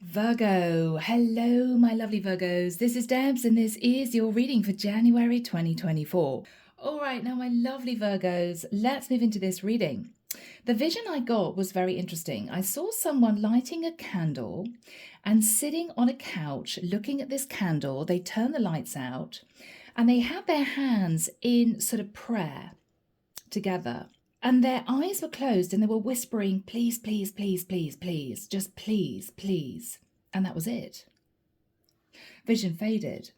Virgo, hello my lovely Virgos, this is Debs and this is your reading for January 2024. Alright, now my lovely Virgos, let's move into this reading. The vision I got was very interesting. I saw someone lighting a candle and sitting on a couch looking at this candle. They turn the lights out and they had their hands in sort of prayer together. And their eyes were closed and they were whispering, please, please, please, please, please, just please, please. And that was it. Vision faded.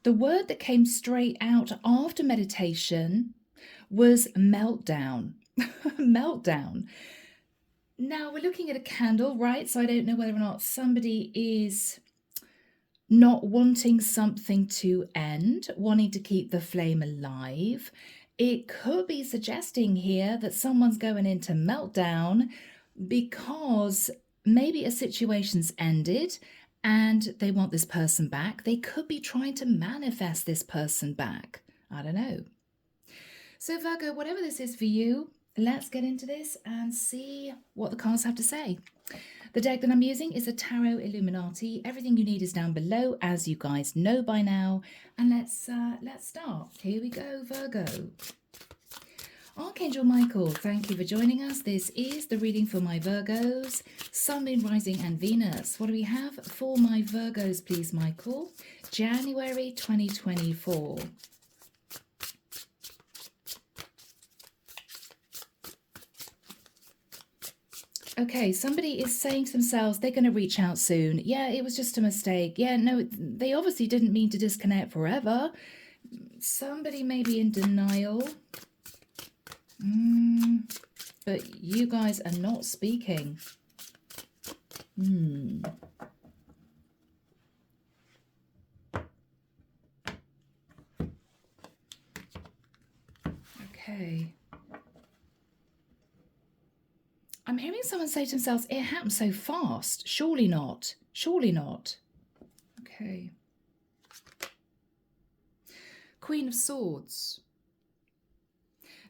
The word that came straight out after meditation was meltdown. Meltdown. Now we're looking at a candle, right? So I don't know whether or not somebody is not wanting something to end, wanting to keep the flame alive. It could be suggesting here that someone's going into meltdown because maybe a situation's ended and they want this person back. They could be trying to manifest this person back. I don't know. So Virgo, whatever this is for you, let's get into this and see what the cards have to say. The deck that I'm using is a Tarot Illuminati. Everything you need is down below, as you guys know by now. And let's start. Here we go, Virgo. Archangel Michael, thank you for joining us. This is the reading for my Virgos, Sun, Moon, Rising and Venus. What do we have for my Virgos, please, Michael? January 2024. Okay, somebody is saying to themselves they're going to reach out soon. Yeah, it was just a mistake. Yeah, no, they obviously didn't mean to disconnect forever. Somebody may be in denial. But you guys are not speaking. Okay. I'm hearing someone say to themselves, it happened so fast. Surely not. Surely not. Okay. Queen of Swords.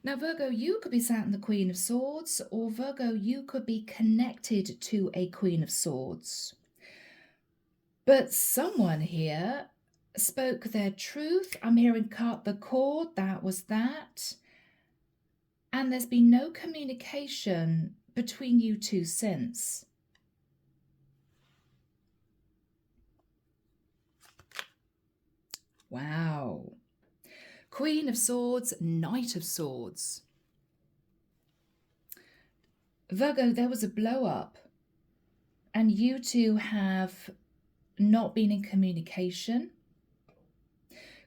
Now, Virgo, you could be sat in the Queen of Swords, or Virgo, you could be connected to a Queen of Swords. But someone here spoke their truth. I'm hearing cut the cord. That was that. And there's been no communication between you two since. Wow. Queen of Swords, Knight of Swords. Virgo, there was a blow up and you two have not been in communication.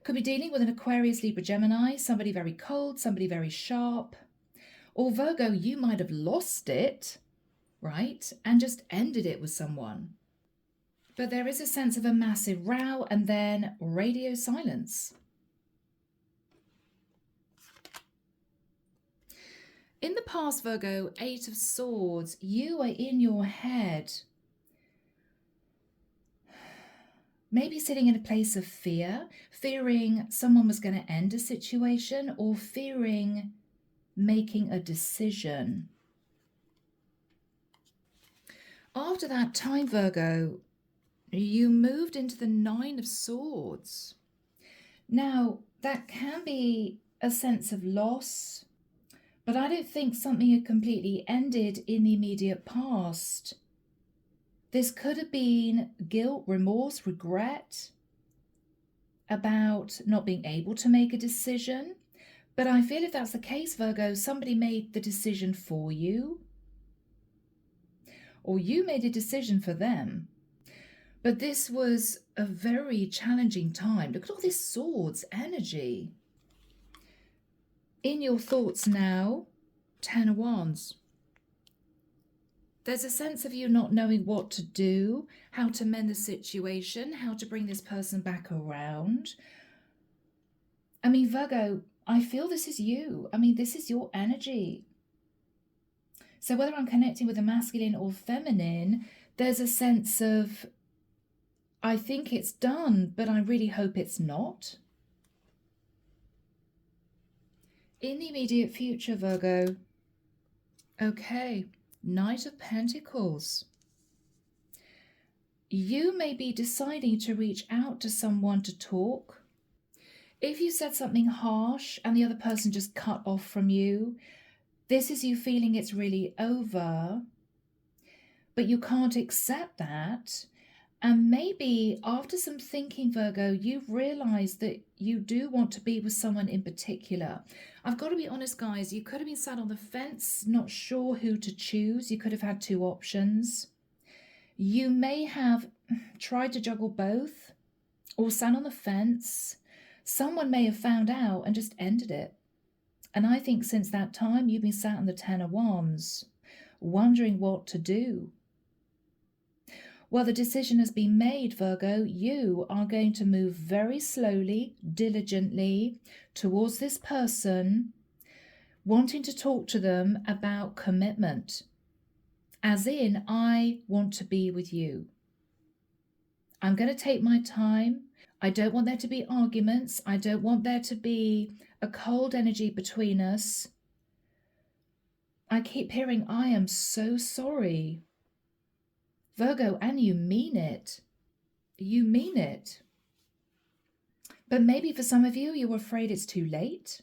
Could be dealing with an Aquarius, Libra, Gemini, somebody very cold, somebody very sharp. Or Virgo, you might have lost it, right? And just ended it with someone. But there is a sense of a massive row and then radio silence. In the past, Virgo, 8 of Swords, you are in your head. Maybe sitting in a place of fear, fearing someone was going to end a situation or fearing making a decision. After that time, Virgo, you moved into the 9 of Swords. Now, that can be a sense of loss, but I don't think something had completely ended in the immediate past. This could have been guilt, remorse, regret about not being able to make a decision. But I feel if that's the case, Virgo, somebody made the decision for you, or you made a decision for them. But this was a very challenging time. Look at all this swords energy. In your thoughts now, 10 of Wands. There's a sense of you not knowing what to do, how to mend the situation, how to bring this person back around. I mean, Virgo, I feel this is you. I mean, this is your energy. So whether I'm connecting with a masculine or feminine, there's a sense of, I think it's done, but I really hope it's not. In the immediate future, Virgo. Okay, Knight of Pentacles. you may be deciding to reach out to someone to talk. If you said something harsh and the other person just cut off from you, this is you feeling it's really over, but you can't accept that. And maybe after some thinking, Virgo, you've realized that you do want to be with someone in particular. I've got to be honest, guys, you could have been sat on the fence, not sure who to choose. You could have had two options. You may have tried to juggle both or sat on the fence. Someone may have found out and just ended it. And I think since that time, you've been sat on the Ten of Wands, wondering what to do. Well, the decision has been made, Virgo. You are going to move very slowly, diligently towards this person, wanting to talk to them about commitment. As in, I want to be with you. I'm going to take my time. I don't want there to be arguments. I don't want there to be a cold energy between us. I keep hearing, I am so sorry. Virgo, and you mean it. You mean it. But maybe for some of you, you're afraid it's too late.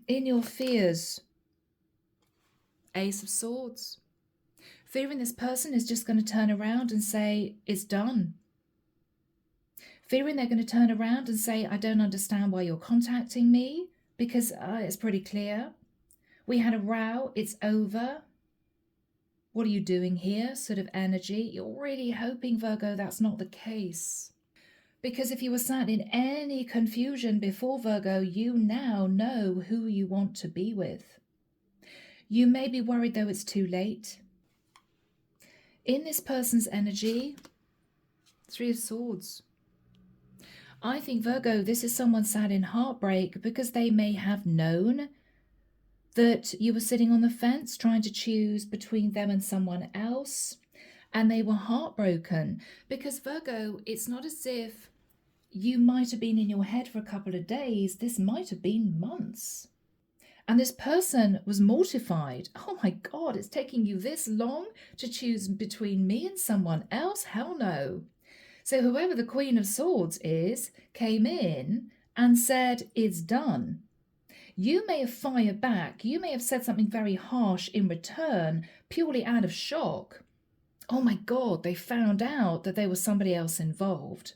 In your fears, Ace of Swords. Fearing this person is just going to turn around and say, it's done. Fearing they're going to turn around and say, I don't understand why you're contacting me, because it's pretty clear. We had a row, it's over. What are you doing here? Sort of energy. You're really hoping, Virgo, that's not the case. Because if you were sat in any confusion before, Virgo, you now know who you want to be with. You may be worried, though, it's too late. In this person's energy, Three of Swords. I think, Virgo, this is someone sat in heartbreak because they may have known that you were sitting on the fence trying to choose between them and someone else, and they were heartbroken. Because, Virgo, it's not as if you might have been in your head for a couple of days. This might have been months. And this person was mortified. Oh my God, it's taking you this long to choose between me and someone else? Hell no. So whoever the Queen of Swords is came in and said, it's done. You may have fired back. You may have said something very harsh in return, purely out of shock. Oh my God, they found out that there was somebody else involved.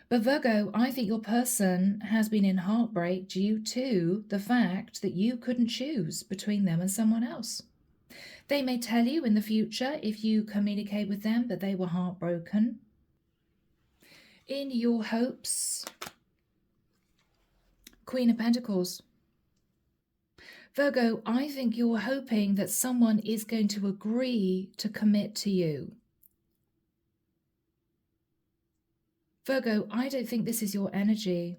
But Virgo, I think your person has been in heartbreak due to the fact that you couldn't choose between them and someone else. They may tell you in the future, if you communicate with them, that they were heartbroken. In your hopes, Queen of Pentacles. Virgo, I think you're hoping that someone is going to agree to commit to you. Virgo, I don't think this is your energy.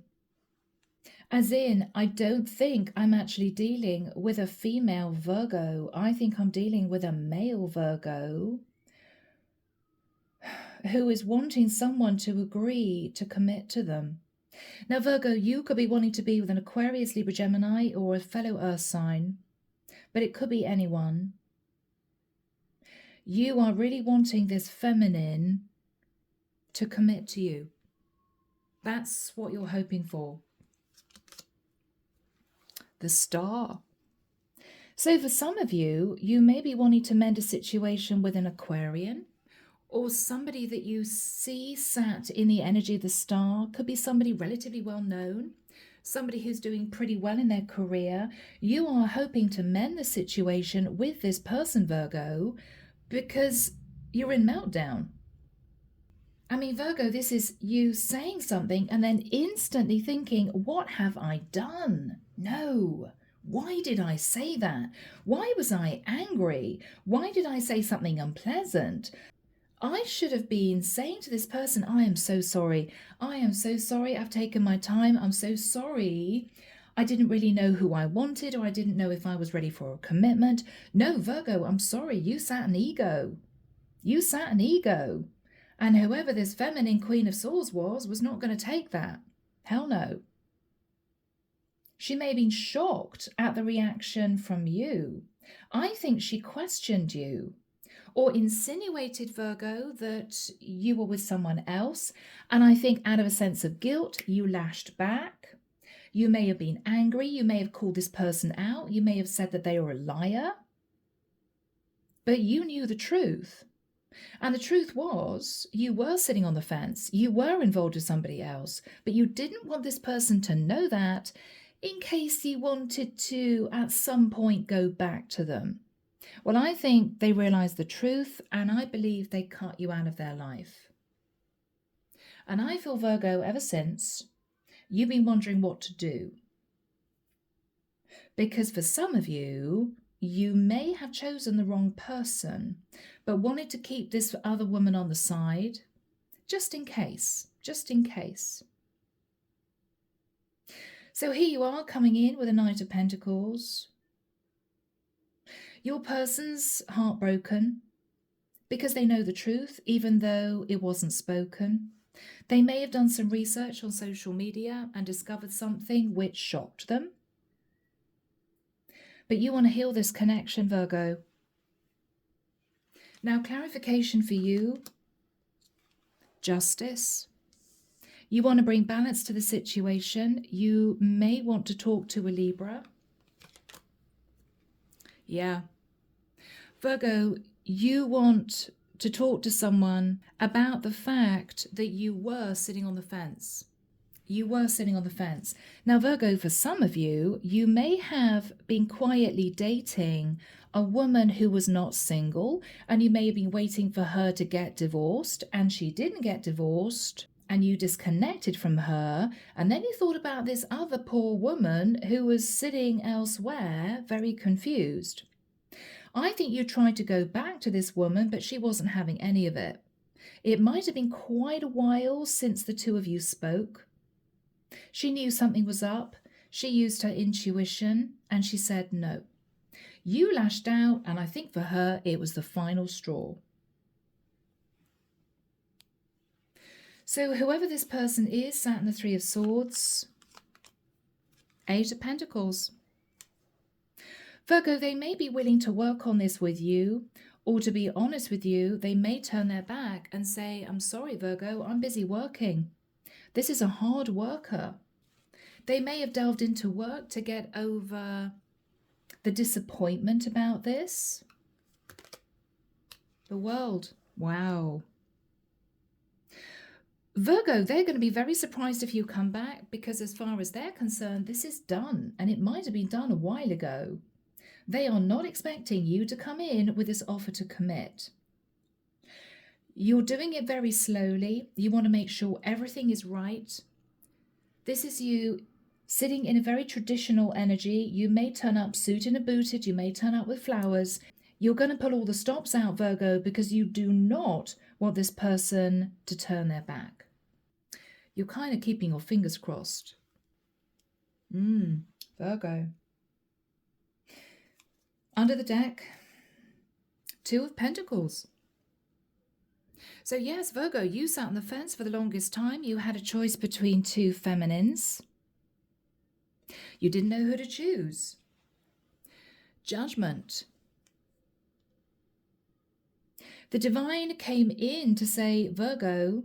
As in, I don't think I'm actually dealing with a female Virgo. I think I'm dealing with a male Virgo who is wanting someone to agree to commit to them. Now, Virgo, you could be wanting to be with an Aquarius, Libra, Gemini, or a fellow Earth sign, but it could be anyone. You are really wanting this feminine to commit to you. That's what you're hoping for. The Star. So for some of you, you may be wanting to mend a situation with an Aquarian, or somebody that you see sat in the energy of the Star. Could be somebody relatively well known, somebody who's doing pretty well in their career. You are hoping to mend the situation with this person, Virgo, because you're in meltdown. I mean, Virgo, this is you saying something and then instantly thinking, what have I done? No. Why did I say that? Why was I angry? Why did I say something unpleasant? I should have been saying to this person, I am so sorry. I am so sorry. I've taken my time. I'm so sorry. I didn't really know who I wanted, or I didn't know if I was ready for a commitment. No, Virgo, I'm sorry. You sat an ego. You sat an ego. And whoever this feminine Queen of Swords was not going to take that. Hell no. She may have been shocked at the reaction from you. I think she questioned you or insinuated, Virgo, that you were with someone else. And I think out of a sense of guilt, you lashed back. You may have been angry. You may have called this person out. You may have said that they were a liar. But you knew the truth. And the truth was, you were sitting on the fence. You were involved with somebody else. But you didn't want this person to know that in case you wanted to, at some point, go back to them. Well, I think they realized the truth, and I believe they cut you out of their life. And I feel, Virgo, ever since, you've been wondering what to do. Because for some of you, you may have chosen the wrong person, but wanted to keep this other woman on the side, just in case, just in case. So here you are coming in with a Knight of Pentacles. Your person's heartbroken because they know the truth, even though it wasn't spoken. They may have done some research on social media and discovered something which shocked them. But you want to heal this connection, Virgo. Now, clarification for you. Justice. You want to bring balance to the situation. You may want to talk to a Libra. Yeah. Virgo, you want to talk to someone about the fact that you were sitting on the fence. You were sitting on the fence. Now, Virgo, for some of you, you may have been quietly dating a woman who was not single, and you may have been waiting for her to get divorced, and she didn't get divorced, and you disconnected from her, and then you thought about this other poor woman who was sitting elsewhere, very confused. I think you tried to go back to this woman, but she wasn't having any of it. It might have been quite a while since the two of you spoke. She knew something was up. She used her intuition, and she said no. You lashed out, and I think for her, it was the final straw. So whoever this person is sat in the Three of Swords, Eight of Pentacles. Virgo, they may be willing to work on this with you, or to be honest with you, they may turn their back and say, I'm sorry, Virgo, I'm busy working. This is a hard worker. They may have delved into work to get over the disappointment about this. The World. Wow. Virgo, they're going to be very surprised if you come back, because as far as they're concerned, this is done, and it might have been done a while ago. They are not expecting you to come in with this offer to commit. You're doing it very slowly. You want to make sure everything is right. This is you sitting in a very traditional energy. You may turn up suited and booted. You may turn up with flowers. You're going to pull all the stops out, Virgo, because you do not want this person to turn their back. You're kind of keeping your fingers crossed. Virgo. Under the deck, Two of Pentacles. So yes, Virgo, you sat on the fence for the longest time. You had a choice between two feminines. You didn't know who to choose. Judgment. The divine came in to say, Virgo,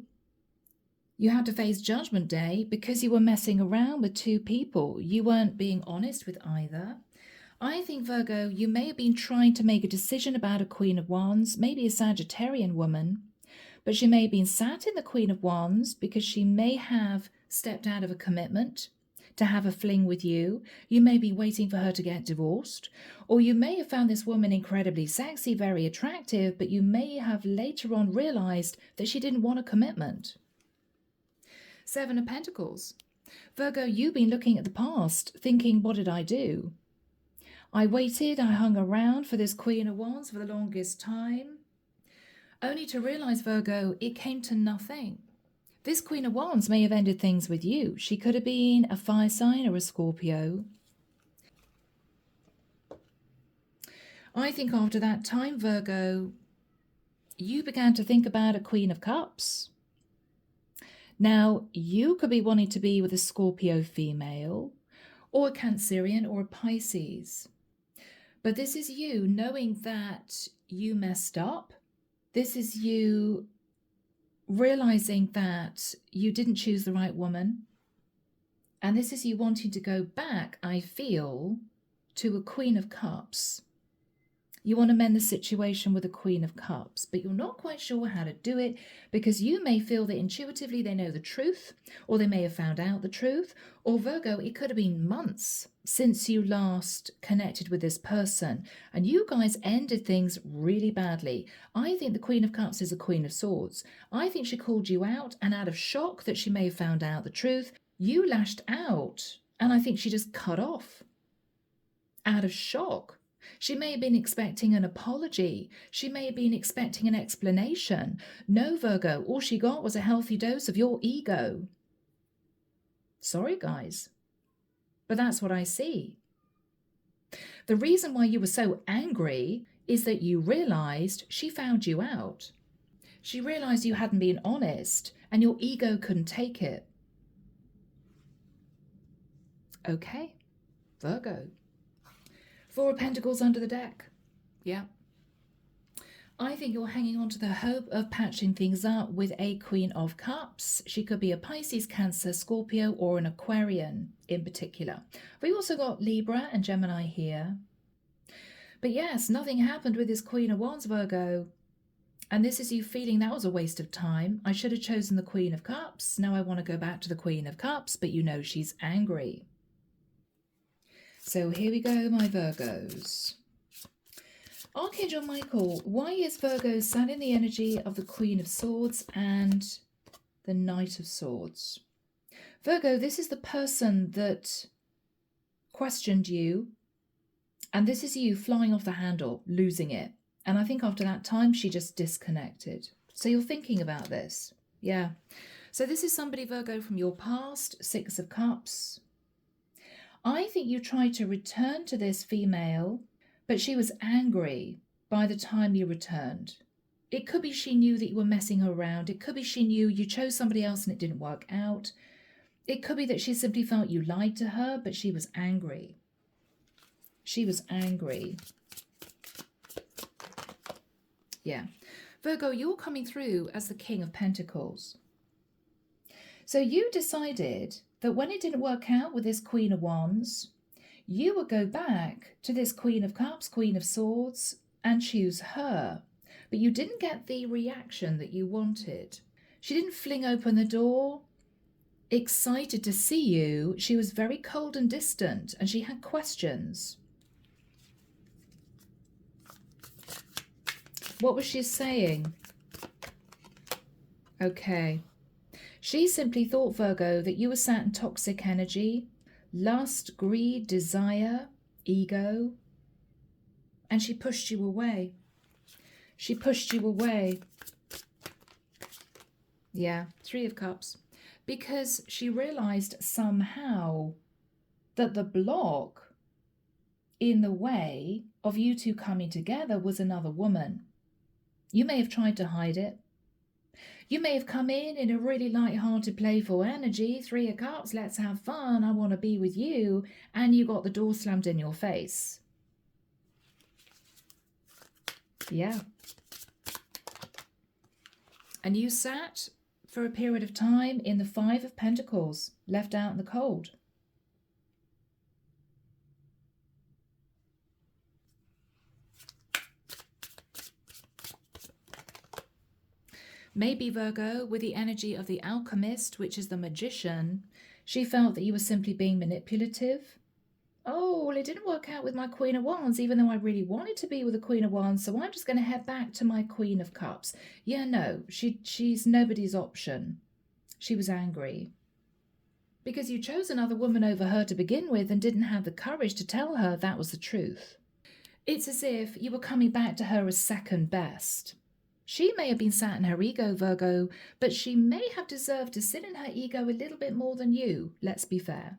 you had to face Judgment Day because you were messing around with two people. You weren't being honest with either. I think, Virgo, you may have been trying to make a decision about a Queen of Wands, maybe a Sagittarian woman, but she may have been sat in the Queen of Wands because she may have stepped out of a commitment to have a fling with you. You may be waiting for her to get divorced, or you may have found this woman incredibly sexy, very attractive, but you may have later on realized that she didn't want a commitment. Seven of Pentacles. Virgo, you've been looking at the past, thinking, what did I do? I waited, I hung around for this Queen of Wands for the longest time, only to realize, Virgo, it came to nothing. This Queen of Wands may have ended things with you. She could have been a fire sign or a Scorpio. I think after that time, Virgo, you began to think about a Queen of Cups. Now, you could be wanting to be with a Scorpio female, or a Cancerian, or a Pisces. But this is you knowing that you messed up. This is you realizing that you didn't choose the right woman. And this is you wanting to go back, I feel, to a Queen of Cups. You want to mend the situation with a Queen of Cups, but you're not quite sure how to do it because you may feel that intuitively they know the truth, or they may have found out the truth, or Virgo, it could have been months since you last connected with this person and you guys ended things really badly. I think the Queen of Cups is a Queen of Swords. I think she called you out, and out of shock that she may have found out the truth, you lashed out, and I think she just cut off out of shock. She may have been expecting an apology. She may have been expecting an explanation. No, Virgo, all she got was a healthy dose of your ego. Sorry, guys, but that's what I see. The reason why you were so angry is that you realized she found you out. She realized you hadn't been honest, and your ego couldn't take it. Okay, Virgo. Four of Pentacles under the deck. Yeah. I think you're hanging on to the hope of patching things up with a Queen of Cups. She could be a Pisces, Cancer, Scorpio, or an Aquarian in particular. We also got Libra and Gemini here. But yes, nothing happened with this Queen of Wands, Virgo. And this is you feeling that was a waste of time. I should have chosen the Queen of Cups. Now I want to go back to the Queen of Cups, but you know she's angry. So here we go, my Virgos. Archangel Michael, why is Virgo sat in the energy of the Queen of Swords and the Knight of Swords? Virgo, this is the person that questioned you, and this is you flying off the handle, losing it. And I think after that time, she just disconnected. So you're thinking about this. Yeah. So this is somebody, Virgo, from your past, Six of Cups. I think you tried to return to this female, but she was angry by the time you returned. It could be she knew that you were messing her around. It could be she knew you chose somebody else and it didn't work out. It could be that she simply felt you lied to her, but she was angry. She was angry. Yeah. Virgo, you're coming through as the King of Pentacles. So you decided that when it didn't work out with this Queen of Wands, you would go back to this Queen of Cups, Queen of Swords, and choose her. But you didn't get the reaction that you wanted. She didn't fling open the door, excited to see you. She was very cold and distant, and she had questions. What was she saying? Okay. She simply thought, Virgo, that you were sat in toxic energy, lust, greed, desire, ego, and she pushed you away. She pushed you away. Yeah, Three of Cups. Because she realized somehow that the block in the way of you two coming together was another woman. You may have tried to hide it. You may have come in a really light-hearted, playful energy, Three of Cups, let's have fun, I want to be with you, and you got the door slammed in your face. Yeah. And you sat for a period of time in the Five of Pentacles, left out in the cold. Maybe, Virgo, with the energy of the alchemist, which is the magician, she felt that you were simply being manipulative. Oh, well, it didn't work out with my Queen of Wands, even though I really wanted to be with the Queen of Wands, so I'm just going to head back to my Queen of Cups. Yeah, no, she's nobody's option. She was angry. Because you chose another woman over her to begin with and didn't have the courage to tell her that was the truth. It's as if you were coming back to her as second best. She may have been sat in her ego, Virgo, but she may have deserved to sit in her ego a little bit more than you, let's be fair.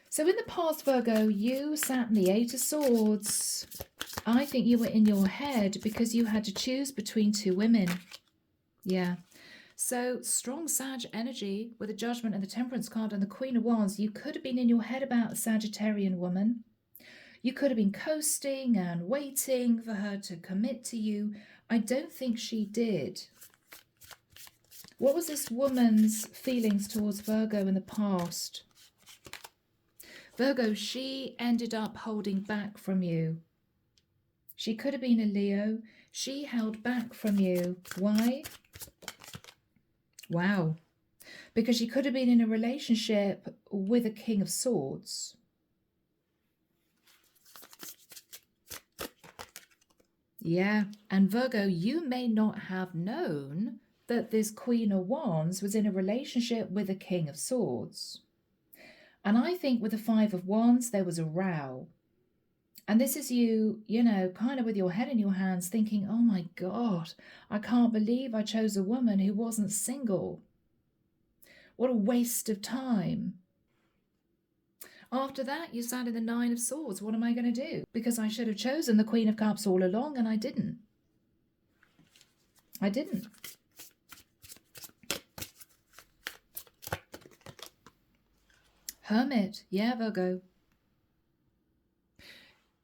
So in the past, Virgo, you sat in the Eight of Swords. I think you were in your head because you had to choose between two women. Yeah. So strong Sag energy with the Judgment and the Temperance card and the Queen of Wands. You could have been in your head about a Sagittarian woman. You could have been coasting and waiting for her to commit to you. I don't think she did. What was this woman's feelings towards Virgo in the past? Virgo, she ended up holding back from you. She could have been a Leo. She held back from you. Why? Wow. Because she could have been in a relationship with a King of Swords. Yeah, and Virgo, you may not have known that this Queen of Wands was in a relationship with a King of Swords. And I think with the Five of Wands, there was a row. And this is you, you know, kind of with your head in your hands thinking, oh my God, I can't believe I chose a woman who wasn't single. What a waste of time. After that, you sat in the Nine of Swords. What am I going to do? Because I should have chosen the Queen of Cups all along, and I didn't. I didn't. Hermit. Yeah, Virgo.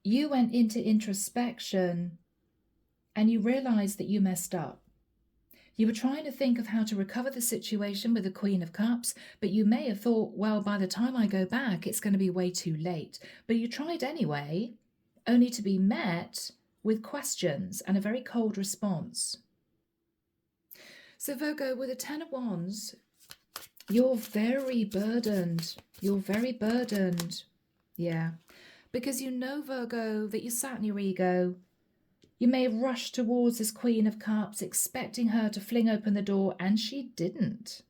You went into introspection and you realized that you messed up. You were trying to think of how to recover the situation with the Queen of Cups, but you may have thought, well, by the time I go back, it's going to be way too late. But you tried anyway, only to be met with questions and a very cold response. So Virgo, with the Ten of Wands, you're very burdened. You're very burdened. Yeah. Because you know, Virgo, that you sat in your ego. You may have rushed towards this Queen of Cups, expecting her to fling open the door, and she didn't.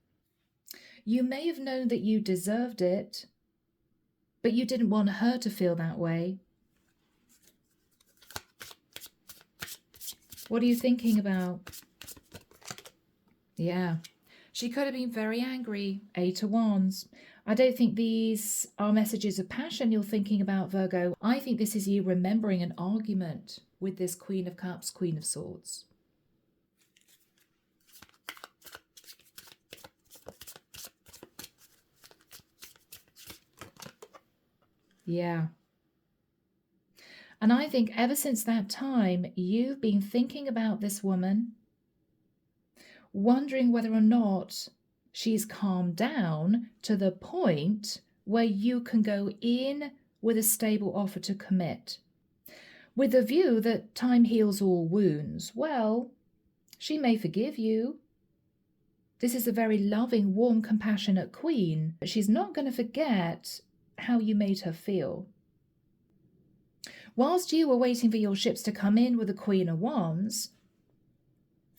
You may have known that you deserved it, but you didn't want her to feel that way. What are you thinking about? Yeah. She could have been very angry. Eight of Wands. I don't think these are messages of passion you're thinking about, Virgo. I think this is you remembering an argument with this Queen of Cups, Queen of Swords. Yeah. And I think ever since that time, you've been thinking about this woman, wondering whether or not she's calmed down to the point where you can go in with a stable offer to commit. With the view that time heals all wounds. Well, she may forgive you. This is a very loving, warm, compassionate queen. But she's not going to forget how you made her feel. Whilst you were waiting for your ships to come in with the Queen of Wands,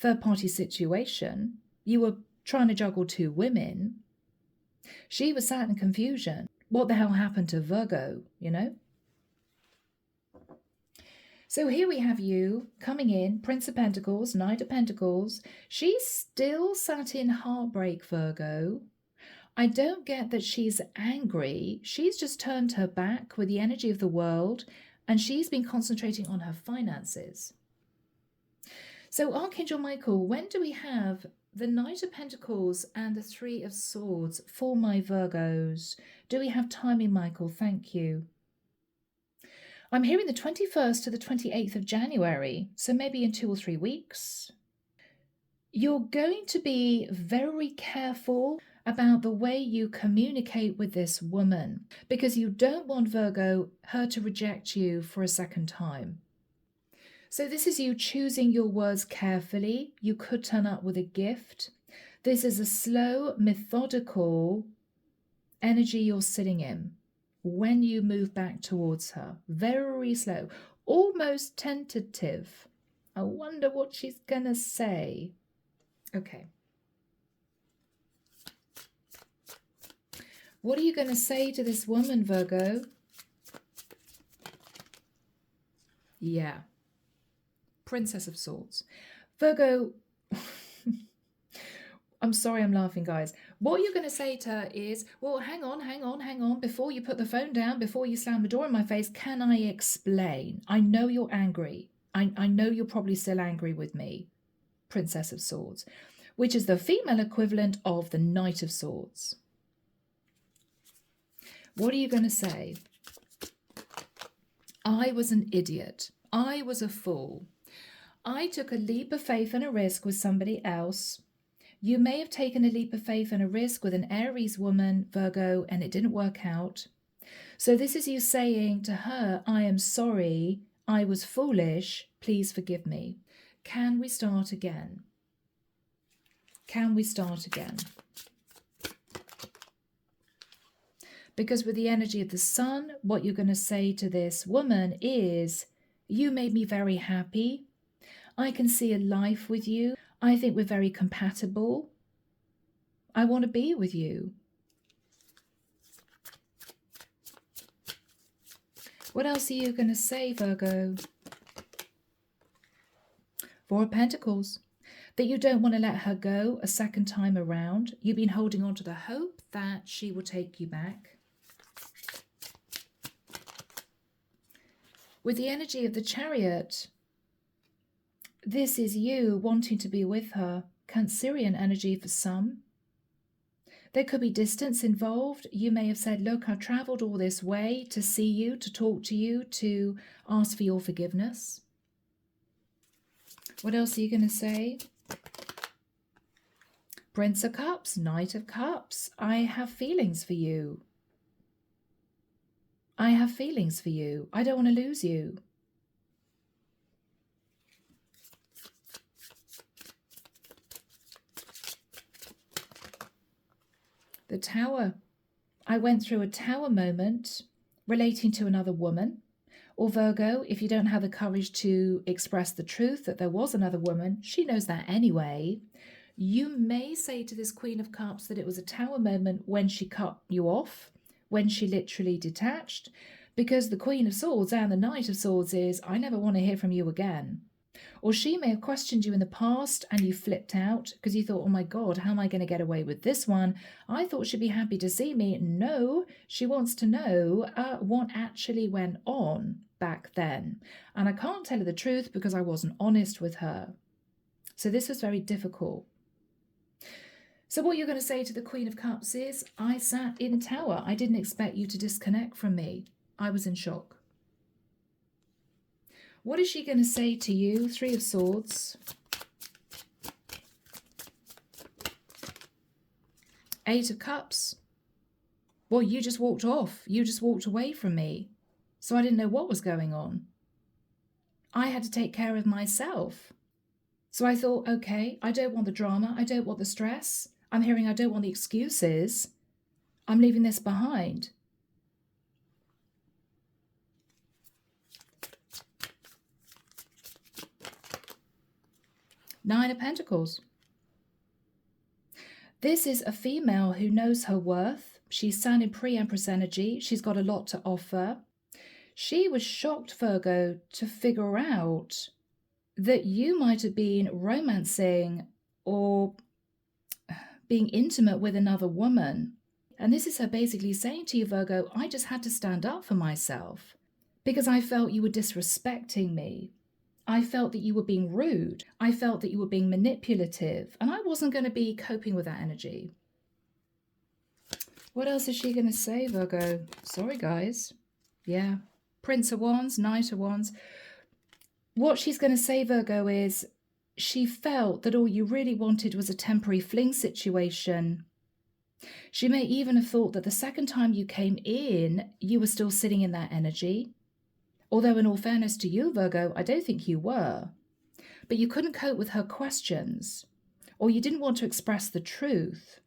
third-party situation, you were trying to juggle two women. She was sat in confusion. What the hell happened to Virgo, you know? So here we have you coming in, Prince of Pentacles, Knight of Pentacles. She's still sat in heartbreak, Virgo. I don't get that she's angry. She's just turned her back with the energy of the world, and she's been concentrating on her finances. So Archangel Michael, when do we have the Knight of Pentacles and the Three of Swords for my Virgos? Do we have timing, Michael? Thank you. I'm hearing the 21st to the 28th of January, so maybe in 2 or 3 weeks. You're going to be very careful about the way you communicate with this woman, because you don't want, Virgo, her to reject you for a second time. So this is you choosing your words carefully. You could turn up with a gift. This is a slow, methodical energy you're sitting in when you move back towards her. Very slow, almost tentative. I wonder what she's gonna say. Okay. What are you going to say to this woman, Virgo? Yeah. Princess of Swords. Virgo, I'm sorry I'm laughing, guys. What you're going to say to her is, well, hang on. Before you put the phone down, before you slam the door in my face, can I explain? I know you're angry. I know you're probably still angry with me, Princess of Swords, which is the female equivalent of the Knight of Swords. What are you going to say? I was an idiot. I was a fool. I took a leap of faith and a risk with somebody else. You may have taken a leap of faith and a risk with an Aries woman, Virgo, and it didn't work out. So this is you saying to her, I am sorry, I was foolish, please forgive me. Can we start again? Can we start again? Because with the energy of the sun, what you're going to say to this woman is, you made me very happy. I can see a life with you. I think we're very compatible. I want to be with you. What else are you going to say, Virgo? Four of Pentacles. That you don't want to let her go a second time around. You've been holding on to the hope that she will take you back. With the energy of the Chariot, this is you wanting to be with her. Cancerian energy for some. There could be distance involved. You may have said, look, I've travelled all this way to see you, to talk to you, to ask for your forgiveness. What else are you going to say? Prince of Cups, Knight of Cups. I have feelings for you. I have feelings for you. I don't want to lose you. The Tower. I went through a tower moment relating to another woman. Or Virgo, if you don't have the courage to express the truth that there was another woman, she knows that anyway. You may say to this Queen of Cups that it was a tower moment when she cut you off, when she literally detached, because the Queen of Swords and the Knight of Swords is, I never want to hear from you again. Or she may have questioned you in the past and you flipped out because you thought, oh my God, how am I going to get away with this one? I thought she'd be happy to see me. No, she wants to know what actually went on back then. And I can't tell her the truth because I wasn't honest with her. So this was very difficult. So what you're going to say to the Queen of Cups is, I sat in a tower. I didn't expect you to disconnect from me. I was in shock. What is she going to say to you? Three of Swords. Eight of Cups. Well, you just walked off. You just walked away from me. So I didn't know what was going on. I had to take care of myself. So I thought, okay, I don't want the drama. I don't want the stress. I'm hearing I don't want the excuses. I'm leaving this behind. Nine of Pentacles. This is a female who knows her worth. She's sounding pre-Empress energy. She's got a lot to offer. She was shocked, Virgo, to figure out that you might have been romancing or being intimate with another woman. And this is her basically saying to you, Virgo, I just had to stand up for myself because I felt you were disrespecting me. I felt that you were being rude. I felt that you were being manipulative. And I wasn't going to be coping with that energy. What else is she going to say, Virgo? Sorry, guys. Yeah. Prince of Wands, Knight of Wands. What she's going to say, Virgo, is she felt that all you really wanted was a temporary fling situation. She may even have thought that the second time you came in, you were still sitting in that energy. Although in all fairness to you, Virgo, I don't think you were. But you couldn't cope with her questions, or you didn't want to express the truth.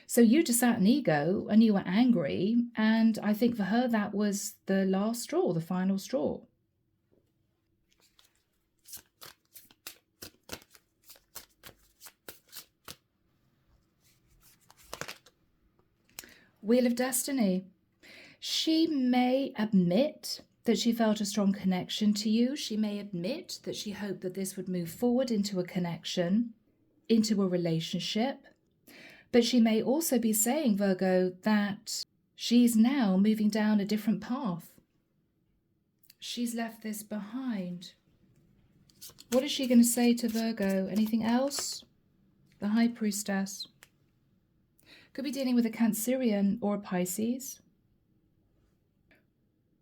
So you just sat in ego and you were angry. And I think for her, that was the last straw, the final straw. Wheel of Destiny. She may admit that she felt a strong connection to you. She may admit that she hoped that this would move forward into a connection, into a relationship. But she may also be saying, Virgo, that she's now moving down a different path. She's left this behind. What is she going to say to Virgo? Anything else? The High Priestess. Could be dealing with a Cancerian or a Pisces.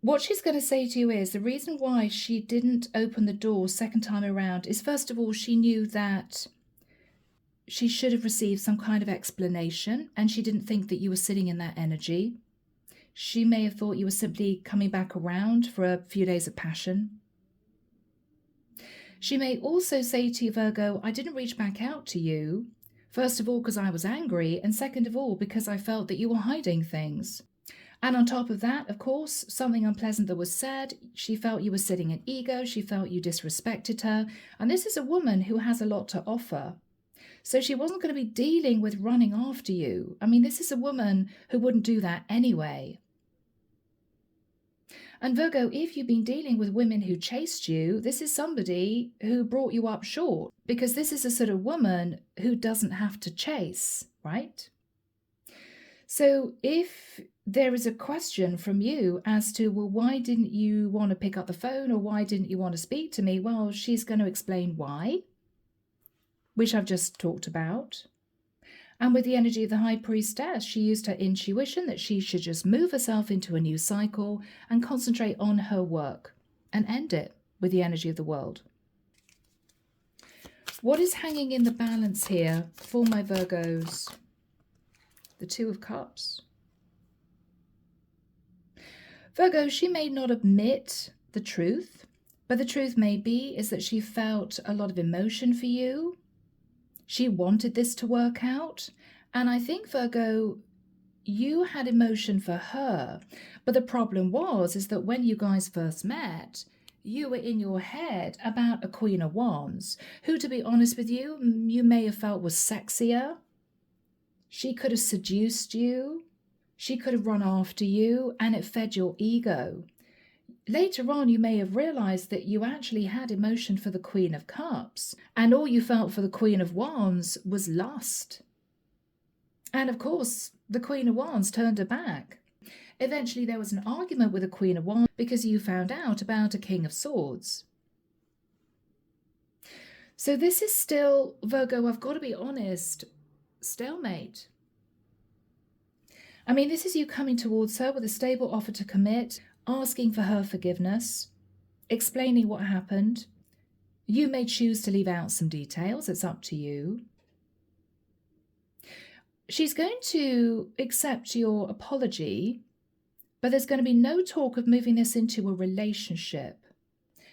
What she's going to say to you is the reason why she didn't open the door second time around is, first of all, she knew that she should have received some kind of explanation, and she didn't think that you were sitting in that energy. She may have thought you were simply coming back around for a few days of passion. She may also say to you, Virgo, I didn't reach back out to you, first of all, because I was angry, and second of all, because I felt that you were hiding things. And on top of that, of course, something unpleasant that was said, she felt you were sitting in ego, she felt you disrespected her, and this is a woman who has a lot to offer. So she wasn't going to be dealing with running after you. I mean, this is a woman who wouldn't do that anyway. And Virgo, if you've been dealing with women who chased you, this is somebody who brought you up short, because this is a sort of woman who doesn't have to chase, right? So if there is a question from you as to, well, why didn't you want to pick up the phone, or why didn't you want to speak to me? Well, she's going to explain why, which I've just talked about. And with the energy of the High Priestess, she used her intuition that she should just move herself into a new cycle and concentrate on her work and end it with the energy of the world. What is hanging in the balance here for my Virgos? The Two of Cups. Virgo, she may not admit the truth, but the truth may be is that she felt a lot of emotion for you. She wanted this to work out. And I think, Virgo, you had emotion for her. But the problem is that when you guys first met, you were in your head about a Queen of Wands, who, to be honest with you, you may have felt was sexier. She could have seduced you. She could have run after you, and it fed your ego. Later on, you may have realized that you actually had emotion for the Queen of Cups, and all you felt for the Queen of Wands was lust. And of course, the Queen of Wands turned her back. Eventually, there was an argument with the Queen of Wands because you found out about a King of Swords. So this is still, Virgo, I've got to be honest, stalemate. I mean, this is you coming towards her with a stable offer to commit, asking for her forgiveness, explaining what happened. You may choose to leave out some details. It's up to you. She's going to accept your apology, but there's going to be no talk of moving this into a relationship.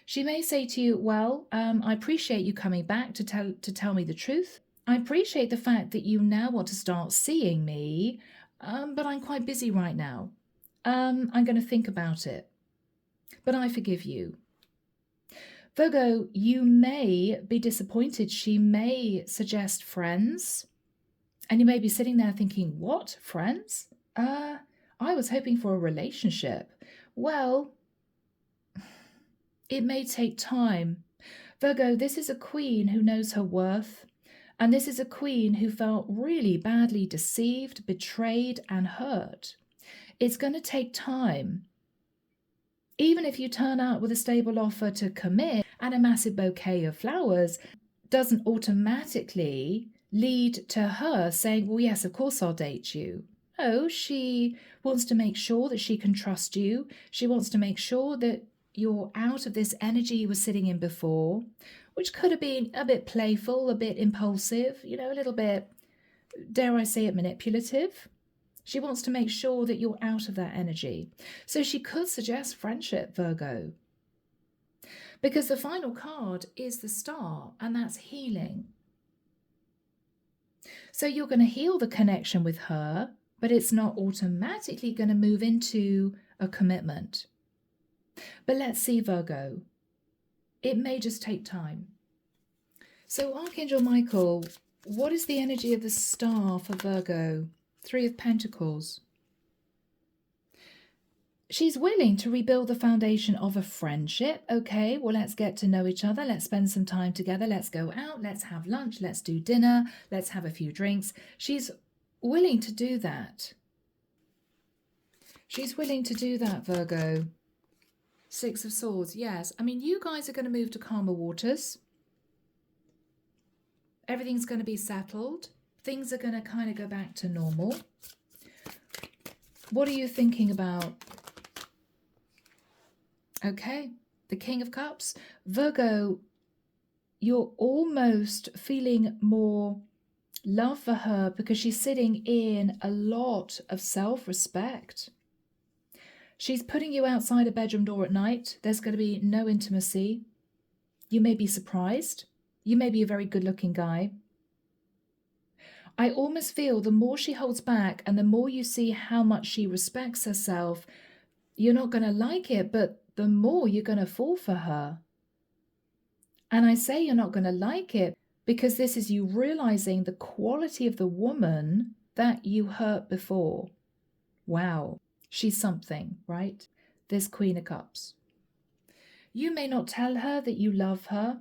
She may say to you, well, I appreciate you coming back to tell me the truth. I appreciate the fact that you now want to start seeing me, but I'm quite busy right now. I'm going to think about it, but I forgive you. Virgo, you may be disappointed. She may suggest friends, and you may be sitting there thinking, what, friends? I was hoping for a relationship. Well, it may take time. Virgo, this is a queen who knows her worth, and this is a queen who felt really badly deceived, betrayed, and hurt. It's going to take time. Even if you turn out with a stable offer to commit and a massive bouquet of flowers, doesn't automatically lead to her saying, well, yes, of course I'll date you. No, she wants to make sure that she can trust you. She wants to make sure that you're out of this energy you were sitting in before, which could have been a bit playful, a bit impulsive, a little bit, dare I say it, manipulative. She wants to make sure that you're out of that energy. So she could suggest friendship, Virgo. Because the final card is the Star, and that's healing. So you're going to heal the connection with her, but it's not automatically going to move into a commitment. But let's see, Virgo. It may just take time. So Archangel Michael, what is the energy of the Star for Virgo? 3 of Pentacles. She's willing to rebuild the foundation of a friendship. Okay, well, let's get to know each other. Let's spend some time together. Let's go out. Let's have lunch. Let's do dinner. Let's have a few drinks. She's willing to do that. She's willing to do that, Virgo. 6 of Swords, yes. I mean, you guys are going to move to calmer waters. Everything's going to be settled. Things are going to kind of go back to normal. What are you thinking about Okay, the King of Cups. Virgo, you're almost feeling more love for her because she's sitting in a lot of self-respect. She's putting you outside a bedroom door at night. There's going to be no intimacy. You may be surprised. You may be a very good-looking guy. I almost feel the more she holds back and the more you see how much she respects herself, you're not going to like it, but the more you're going to fall for her. And I say you're not going to like it because this is you realizing the quality of the woman that you hurt before. Wow, she's something, right? This Queen of Cups. You may not tell her that you love her.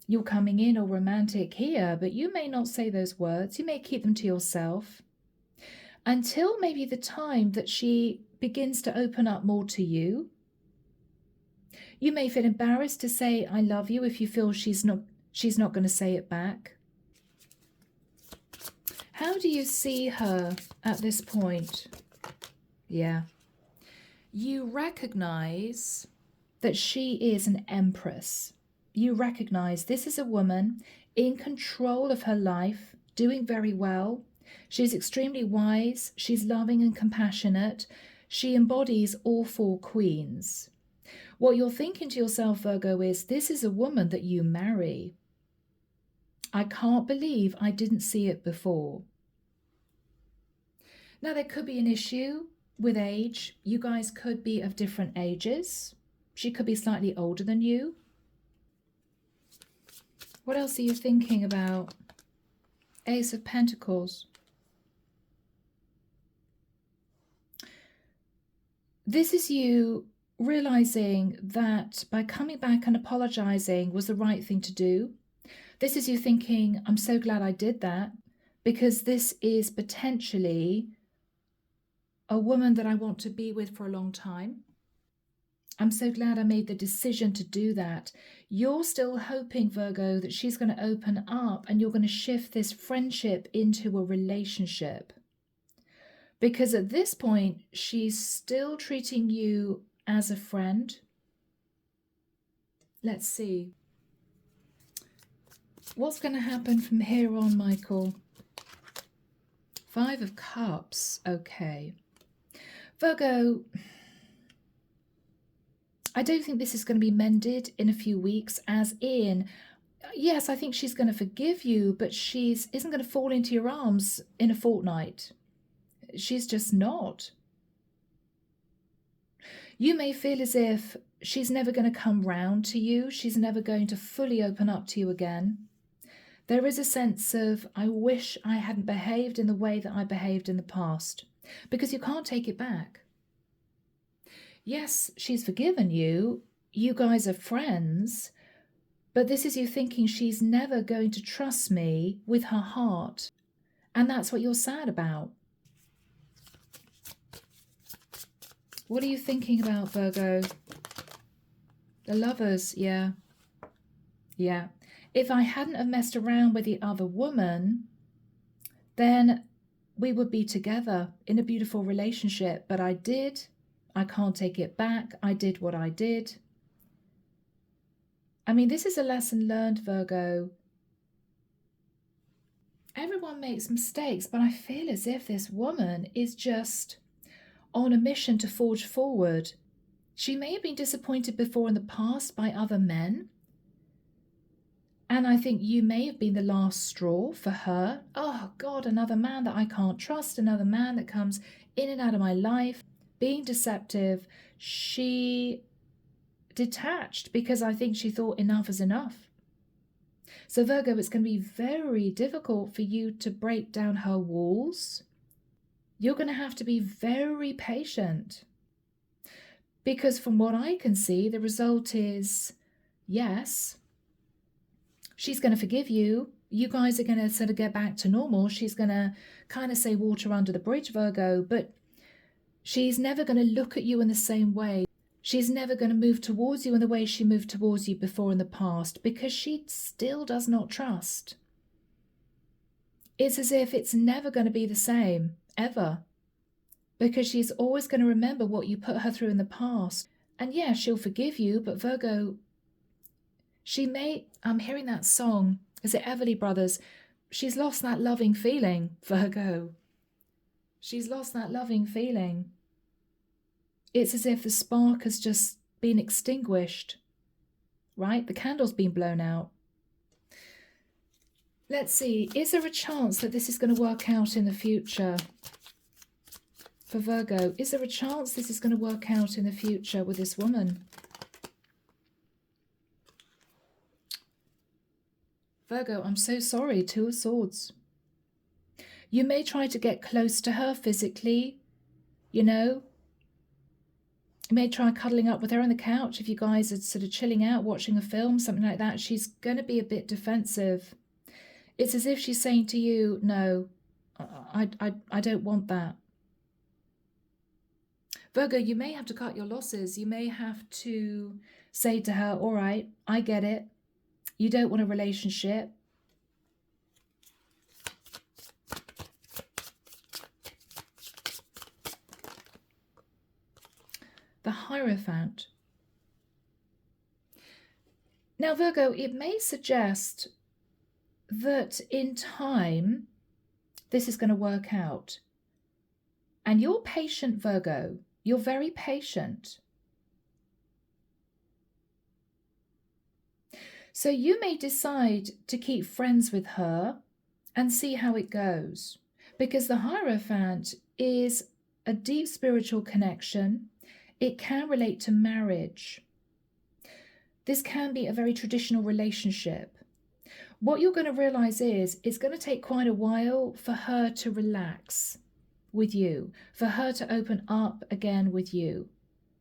You're coming in all romantic here, but you may not say those words. You may keep them to yourself until maybe the time that she begins to open up more to you. You may feel embarrassed to say I love you if you feel she's not going to say it back. How do you see her at this point? Yeah. You recognize that she is an empress. You recognize this is a woman in control of her life, doing very well. She's extremely wise. She's loving and compassionate. She embodies all four queens. What you're thinking to yourself, Virgo, is this is a woman that you marry. I can't believe I didn't see it before. Now, there could be an issue with age. You guys could be of different ages. She could be slightly older than you. What else are you thinking about? Ace of Pentacles. This is you realizing that by coming back and apologizing was the right thing to do. This is you thinking, I'm so glad I did that because this is potentially a woman that I want to be with for a long time. I'm so glad I made the decision to do that. You're still hoping, Virgo, that she's going to open up and you're going to shift this friendship into a relationship. Because at this point, she's still treating you as a friend. Let's see. What's going to happen from here on, Michael? Five of Cups. Okay. Virgo, I don't think this is going to be mended in a few weeks, as in, yes, I think she's going to forgive you, but she isn't going to fall into your arms in a fortnight. She's just not. You may feel as if she's never going to come round to you. She's never going to fully open up to you again. There is a sense of, I wish I hadn't behaved in the way that I behaved in the past, because you can't take it back. Yes, she's forgiven you. You guys are friends, but this is you thinking she's never going to trust me with her heart. And that's what you're sad about. What are you thinking about, Virgo? The Lovers, yeah. Yeah. If I hadn't have messed around with the other woman, then we would be together in a beautiful relationship. But I did. I can't take it back. I did what I did. I mean, this is a lesson learned, Virgo. Everyone makes mistakes, but I feel as if this woman is just on a mission to forge forward. She may have been disappointed before in the past by other men. And I think you may have been the last straw for her. Oh God, another man that I can't trust, another man that comes in and out of my life, being deceptive. She detached because I think she thought enough is enough. So Virgo, it's going to be very difficult for you to break down her walls. You're going to have to be very patient. Because from what I can see, the result is, yes, she's going to forgive you. You guys are going to sort of get back to normal. She's going to kind of say water under the bridge, Virgo, but she's never going to look at you in the same way. She's never going to move towards you in the way she moved towards you before in the past, because she still does not trust. It's as if it's never going to be the same, ever. Because she's always going to remember what you put her through in the past. And yeah, she'll forgive you, but Virgo, I'm hearing that song, is it Everly Brothers? She's lost that loving feeling, Virgo. She's lost that loving feeling. It's as if the spark has just been extinguished, right? The candle's been blown out. Let's see, is there a chance that this is going to work out in the future? For Virgo, is there a chance this is going to work out in the future with this woman? Virgo, I'm so sorry, Two of Swords. You may try to get close to her physically, you know. You may try cuddling up with her on the couch if you guys are sort of chilling out, watching a film, something like that. She's going to be a bit defensive. It's as if she's saying to you, no, I don't want that. Virgo, you may have to cut your losses. You may have to say to her, all right, I get it. You don't want a relationship. The Hierophant. Now, Virgo, it may suggest that in time, this is going to work out. And you're patient, Virgo. You're very patient. So you may decide to keep friends with her and see how it goes. Because the Hierophant is a deep spiritual connection. It can relate to marriage. This can be a very traditional relationship. What you're going to realize is it's going to take quite a while for her to relax with you, for her to open up again with you,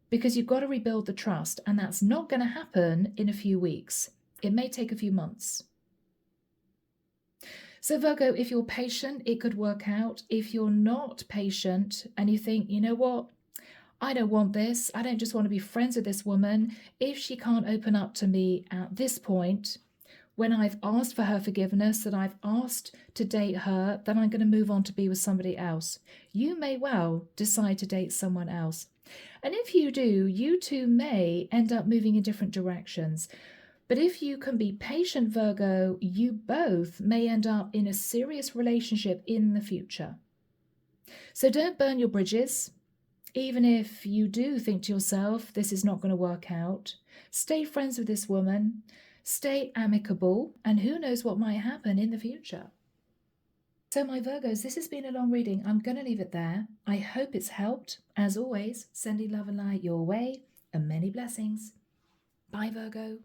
because you've got to rebuild the trust, and that's not going to happen in a few weeks. It may take a few months. So Virgo, if you're patient, it could work out. If you're not patient and you think, you know what, I don't want this, I don't just want to be friends with this woman, if she can't open up to me at this point, when I've asked for her forgiveness, that I've asked to date her, then I'm going to move on to be with somebody else. You may well decide to date someone else. And if you do, you two may end up moving in different directions. But if you can be patient, Virgo, you both may end up in a serious relationship in the future. So don't burn your bridges. Even if you do think to yourself, this is not going to work out, stay friends with this woman. Stay amicable, and who knows what might happen in the future. So my Virgos, this has been a long reading. I'm going to leave it there. I hope it's helped. As always, sending love and light your way, and many blessings. Bye, Virgo.